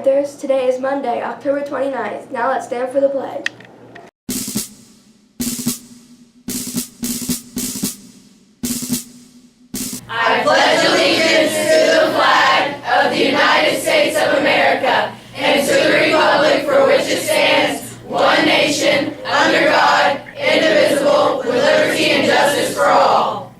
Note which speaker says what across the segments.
Speaker 1: Panthers. Today is Monday, October 29th. Now let's stand for the pledge.
Speaker 2: I pledge allegiance to the flag of the United States of America and to the republic for which it stands, one nation, under God, indivisible, with liberty and justice for all.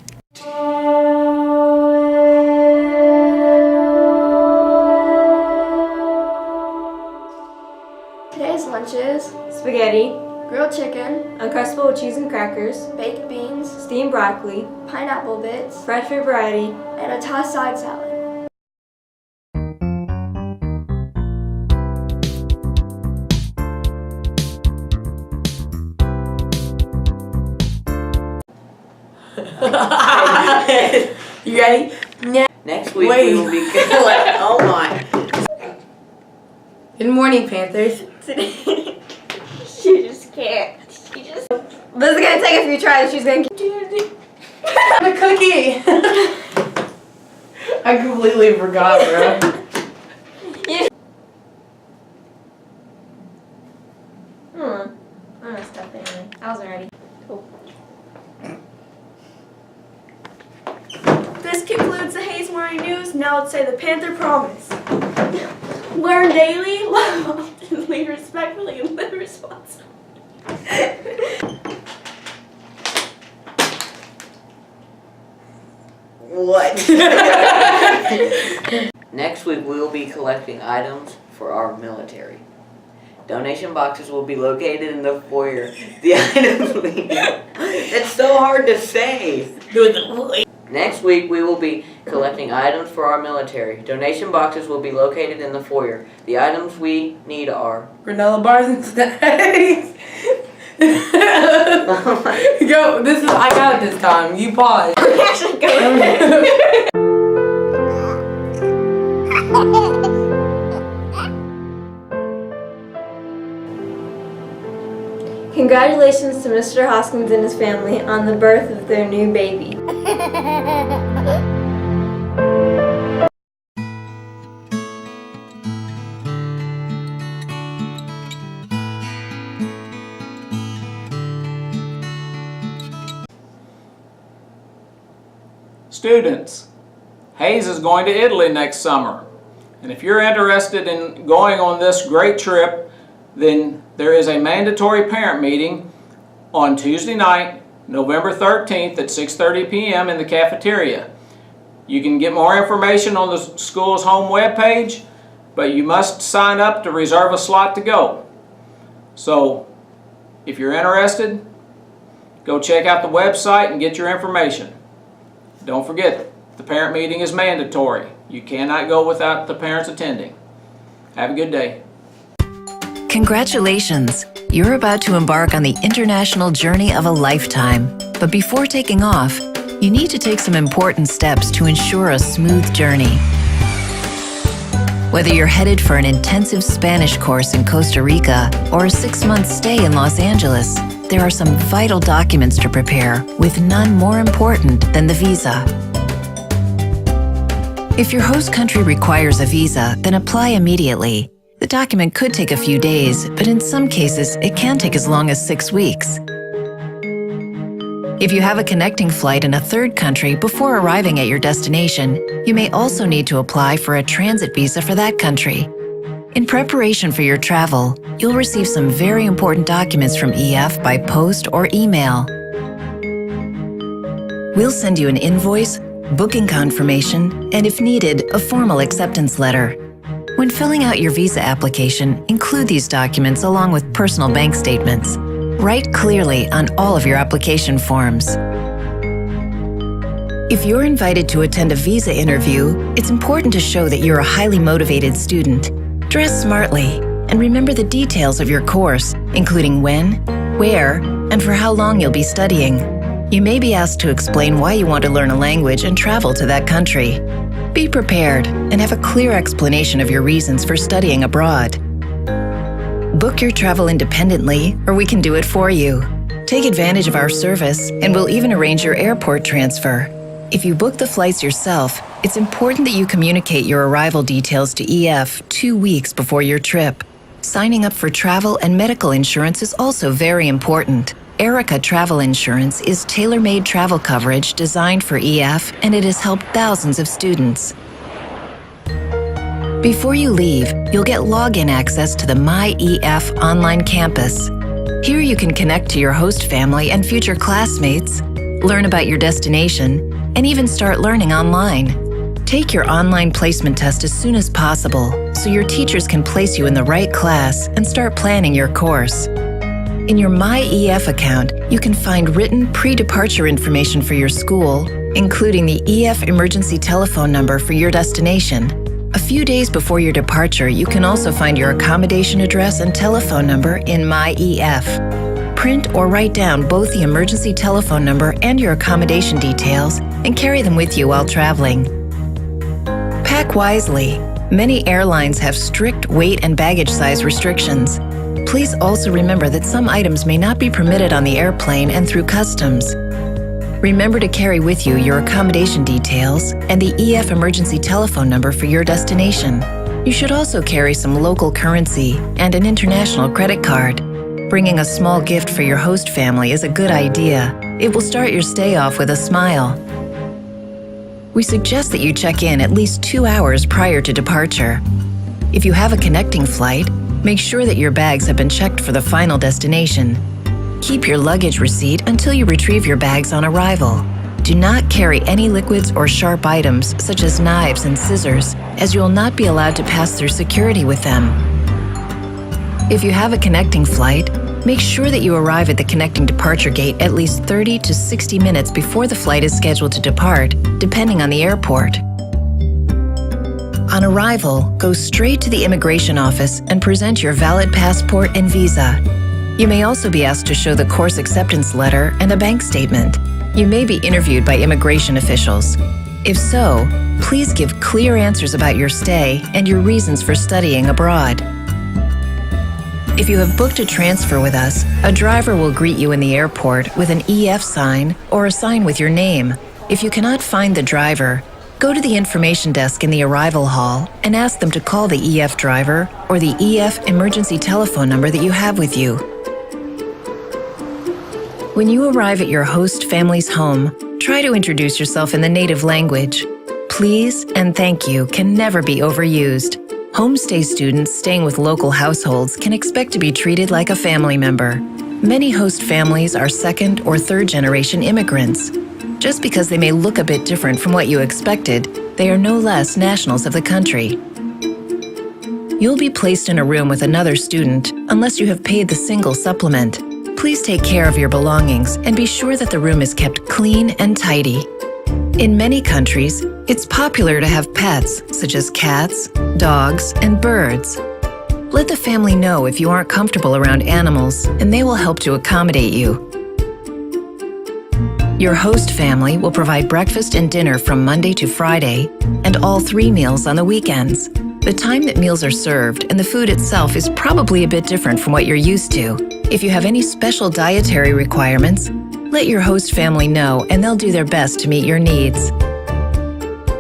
Speaker 1: Today's lunches:
Speaker 3: spaghetti,
Speaker 1: grilled chicken,
Speaker 3: Uncrustable with cheese and crackers,
Speaker 1: baked beans,
Speaker 3: steamed broccoli,
Speaker 1: pineapple bits,
Speaker 3: fresh fruit variety,
Speaker 1: and a tossed side salad.
Speaker 3: You ready? Yeah.
Speaker 4: Next week we will be oh my.
Speaker 3: Good morning, Panthers.
Speaker 1: She just can't. She just.
Speaker 3: This is gonna take a few tries. She's gonna keep a cookie. I completely forgot, bro. I'm gonna step in. I wasn't ready. Cool.
Speaker 5: This concludes the Hayes Morning News. Now let's say the Panther Promise. Learn daily, love often, lead respectfully, and live responsibly.
Speaker 4: What? Next week we will be collecting items for our military. Donation boxes will be located in the foyer. The items we it's so hard to say. Next week we will be collecting items for our military. Donation boxes will be located in the foyer. The items we need are
Speaker 3: Granola bars and snacks. Go. This is. I got it this time. You pause.
Speaker 1: Actually, go.
Speaker 3: Congratulations to Mr. Hoskins and his family on the birth of their new baby.
Speaker 6: Students, Hayes is going to Italy next summer, and if you're interested in going on this great trip, then there is a mandatory parent meeting on Tuesday night, November 13th at 6:30 p.m. in the cafeteria. You can get more information on the school's home webpage, but you must sign up to reserve a slot to go. So, if you're interested, go check out the website and get your information. Don't forget, the parent meeting is mandatory. You cannot go without the parents attending. Have a good day.
Speaker 7: Congratulations! You're about to embark on the international journey of a lifetime. But before taking off, you need to take some important steps to ensure a smooth journey. Whether you're headed for an intensive Spanish course in Costa Rica or a 6-month stay in Los Angeles, there are some vital documents to prepare, with none more important than the visa. If your host country requires a visa, then apply immediately. The document could take a few days, but in some cases, it can take as long as 6 weeks. If you have a connecting flight in a third country before arriving at your destination, you may also need to apply for a transit visa for that country. In preparation for your travel, you'll receive some very important documents from EF by post or email. We'll send you an invoice, booking confirmation, and if needed, a formal acceptance letter. When filling out your visa application, include these documents along with personal bank statements. Write clearly on all of your application forms. If you're invited to attend a visa interview, it's important to show that you're a highly motivated student. Dress smartly and remember the details of your course, including when, where, and for how long you'll be studying. You may be asked to explain why you want to learn a language and travel to that country. Be prepared and have a clear explanation of your reasons for studying abroad. Book your travel independently, or we can do it for you. Take advantage of our service, and we'll even arrange your airport transfer. If you book the flights yourself, It's important that you communicate your arrival details to EF 2 weeks before your trip. Signing up for travel and medical insurance is also very important. Erica Travel Insurance is tailor-made travel coverage designed for EF, and it has helped thousands of students. Before you leave, you'll get login access to the MyEF online campus. Here you can connect to your host family and future classmates, learn about your destination, and even start learning online. Take your online placement test as soon as possible so your teachers can place you in the right class and start planning your course. In your MyEF account, you can find written pre-departure information for your school, including the EF emergency telephone number for your destination. A few days before your departure, you can also find your accommodation address and telephone number in MyEF. Print or write down both the emergency telephone number and your accommodation details and carry them with you while traveling. Pack wisely. Many airlines have strict weight and baggage size restrictions. Please also remember that some items may not be permitted on the airplane and through customs. Remember to carry with you your accommodation details and the EF emergency telephone number for your destination. You should also carry some local currency and an international credit card. Bringing a small gift for your host family is a good idea. It will start your stay off with a smile. We suggest that you check in at least 2 hours prior to departure. If you have a connecting flight, make sure that your bags have been checked for the final destination. Keep your luggage receipt until you retrieve your bags on arrival. Do not carry any liquids or sharp items such as knives and scissors, as you will not be allowed to pass through security with them. If you have a connecting flight, make sure that you arrive at the connecting departure gate at least 30 to 60 minutes before the flight is scheduled to depart, depending on the airport. On arrival, go straight to the immigration office and present your valid passport and visa. You may also be asked to show the course acceptance letter and a bank statement. You may be interviewed by immigration officials. If so, please give clear answers about your stay and your reasons for studying abroad. If you have booked a transfer with us, a driver will greet you in the airport with an EF sign or a sign with your name. If you cannot find the driver, go to the information desk in the arrival hall and ask them to call the EF driver or the EF emergency telephone number that you have with you. When you arrive at your host family's home, try to introduce yourself in the native language. Please and thank you can never be overused. Homestay students staying with local households can expect to be treated like a family member. Many host families are second or third generation immigrants. Just because they may look a bit different from what you expected, they are no less nationals of the country. You'll be placed in a room with another student unless you have paid the single supplement. Please take care of your belongings and be sure that the room is kept clean and tidy. In many countries, it's popular to have pets, such as cats, dogs, and birds. Let the family know if you aren't comfortable around animals, and they will help to accommodate you. Your host family will provide breakfast and dinner from Monday to Friday, and all 3 meals on the weekends. The time that meals are served and the food itself is probably a bit different from what you're used to. If you have any special dietary requirements, let your host family know and they'll do their best to meet your needs.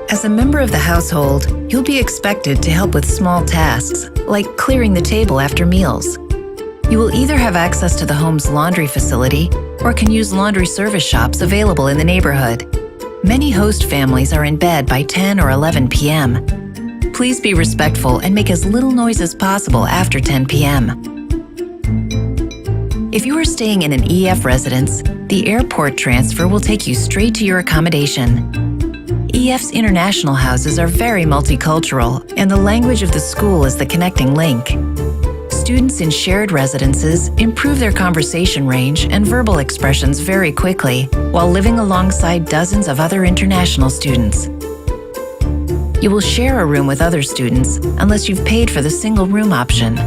Speaker 7: As a member of the household, you'll be expected to help with small tasks, like clearing the table after meals. You will either have access to the home's laundry facility or can use laundry service shops available in the neighborhood. Many host families are in bed by 10 or 11 p.m. Please be respectful and make as little noise as possible after 10 p.m. If you are staying in an EF residence, the airport transfer will take you straight to your accommodation. EF's international houses are very multicultural, and the language of the school is the connecting link. Students in shared residences improve their conversation range and verbal expressions very quickly while living alongside dozens of other international students. You will share a room with other students unless you've paid for the single room option.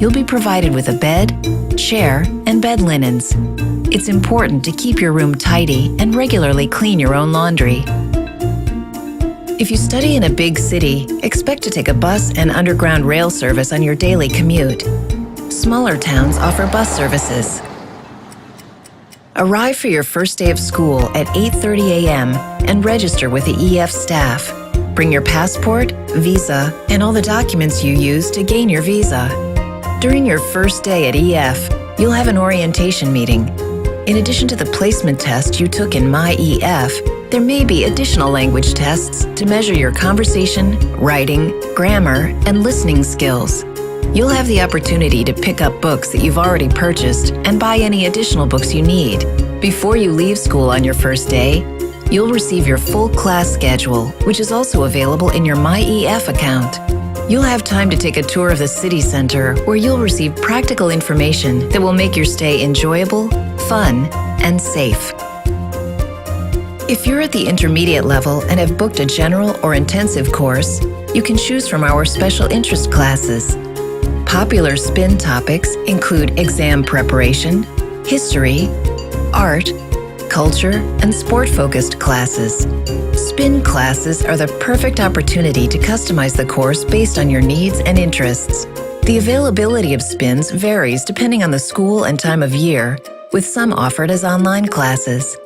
Speaker 7: You'll be provided with a bed, chair, and bed linens. It's important to keep your room tidy and regularly clean your own laundry. If you study in a big city, expect to take a bus and underground rail service on your daily commute. Smaller towns offer bus services. Arrive for your first day of school at 8:30 a.m. and register with the EF staff. Bring your passport, visa, and all the documents you use to gain your visa. During your first day at EF, you'll have an orientation meeting. In addition to the placement test you took in MyEF, there may be additional language tests to measure your conversation, writing, grammar, and listening skills. You'll have the opportunity to pick up books that you've already purchased and buy any additional books you need. Before you leave school on your first day, you'll receive your full class schedule, which is also available in your MyEF account. You'll have time to take a tour of the city center where you'll receive practical information that will make your stay enjoyable, fun, and safe. If you're at the intermediate level and have booked a general or intensive course, you can choose from our special interest classes. Popular SPIN topics include exam preparation, history, art, culture, and sport-focused classes. SPIN classes are the perfect opportunity to customize the course based on your needs and interests. The availability of SPINs varies depending on the school and time of year, with some offered as online classes.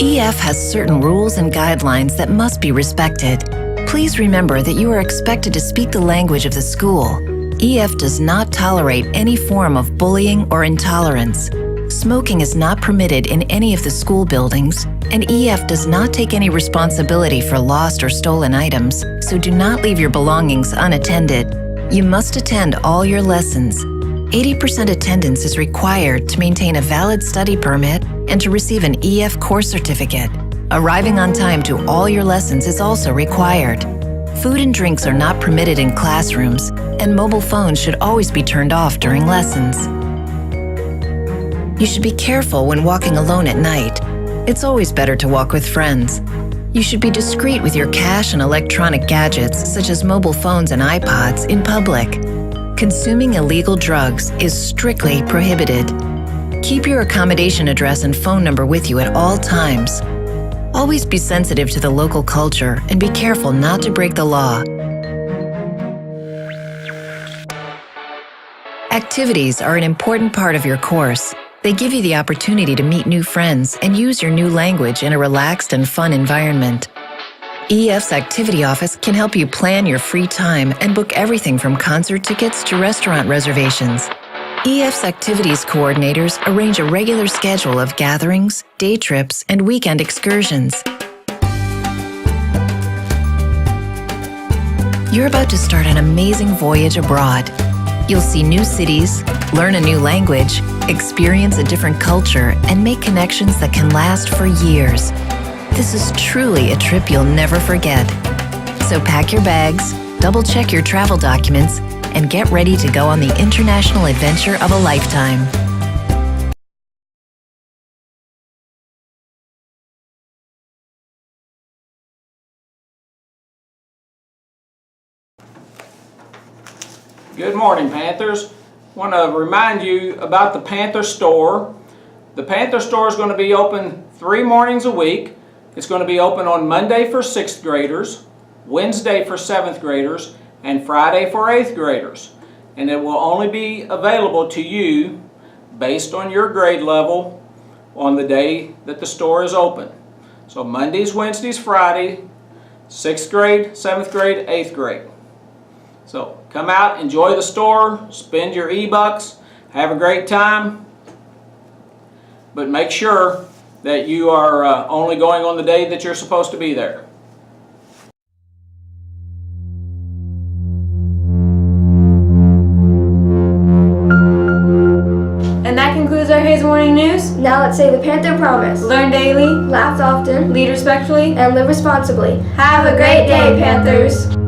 Speaker 7: EF has certain rules and guidelines that must be respected. Please remember that you are expected to speak the language of the school. EF does not tolerate any form of bullying or intolerance. Smoking is not permitted in any of the school buildings, and EF does not take any responsibility for lost or stolen items, so do not leave your belongings unattended. You must attend all your lessons. 80% attendance is required to maintain a valid study permit and to receive an EF course certificate. Arriving on time to all your lessons is also required. Food and drinks are not permitted in classrooms, and mobile phones should always be turned off during lessons. You should be careful when walking alone at night. It's always better to walk with friends. You should be discreet with your cash and electronic gadgets, such as mobile phones and iPods, in public. Consuming illegal drugs is strictly prohibited. Keep your accommodation address and phone number with you at all times. Always be sensitive to the local culture and be careful not to break the law. Activities are an important part of your course. They give you the opportunity to meet new friends and use your new language in a relaxed and fun environment. EF's Activity Office can help you plan your free time and book everything from concert tickets to restaurant reservations. EF's activities coordinators arrange a regular schedule of gatherings, day trips, and weekend excursions. You're about to start an amazing voyage abroad. You'll see new cities, learn a new language, experience a different culture, and make connections that can last for years. This is truly a trip you'll never forget. So pack your bags, double-check your travel documents, and get ready to go on the international adventure of a lifetime.
Speaker 6: Good morning, Panthers. I want to remind you about the Panther Store. The Panther Store is going to be open 3 mornings a week. It's going to be open on Monday for 6th graders, Wednesday for 7th graders, and Friday for 8th graders. And it will only be available to you based on your grade level on the day that the store is open. So Mondays, Wednesdays, Friday, 6th grade, 7th grade, 8th grade. So come out, enjoy the store, spend your E-bucks, have a great time, but make sure that you are only going on the day that you're supposed to be there.
Speaker 3: And that concludes our Hazel Morning News.
Speaker 1: Now let's say the Panther Promise.
Speaker 3: Learn daily,
Speaker 1: Laugh often,
Speaker 3: lead respectfully,
Speaker 1: and live responsibly.
Speaker 3: have a great day, Panthers!